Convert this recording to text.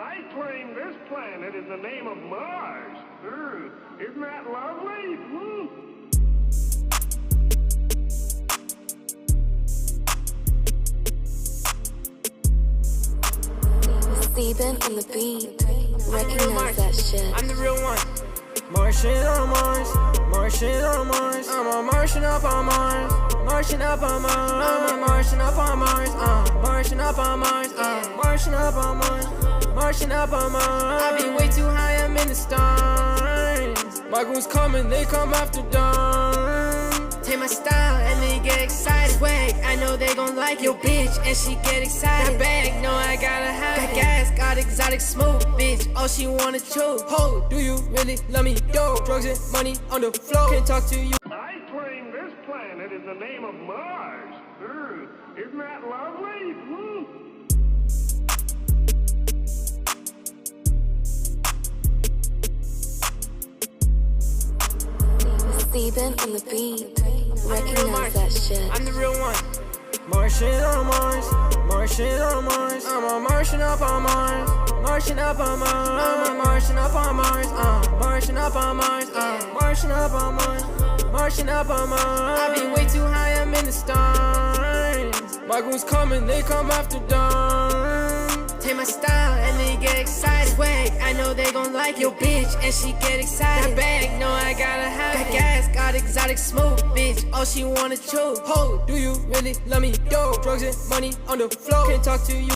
I claim this planet is the name of Mars. Isn't that lovely? Steven on the beat, recognize that shit. I'm the real one. Martian on Mars, Martian on Mars. I'm a Martian up on Mars, Martian up on Mars. I'm a Martian up on Mars, Martian up on Mars, Martian up on Mars, Martian up on Mars. I be way too high, I'm in the stars. My goons coming, they come after dawn. Take my style and they get excited. Swag, I know they gon' like your bitch, and she get excited. Got bag, know I gotta have it. Got gas, got exotic smooth, bitch. All she wanna choose. Ho, do you really love me? Yo, drugs and money on the floor. Can't talk to you. I claim this planet is the name of Mars. Isn't that lovely? Steven on the beat, recognize that shit. I'm the real one. Martian on Mars, Martian on Mars. I'm a Martian up on Mars, Martian up on Mars. I'm a Martian up on Mars, Martian up on Mars, Martian up on Mars, Martian up on Mars. I be way too high, I'm in the stars. My goons coming, they come after dawn. Take my style and they get excited. Swag, I know they gon' like your bitch, and she get excited. Got bag, know I gotta have it. Got gas, got exotic smooth, bitch. All she wanna choose. Ho, do you really love me? Yo, drugs and money on the floor. Can't talk to you.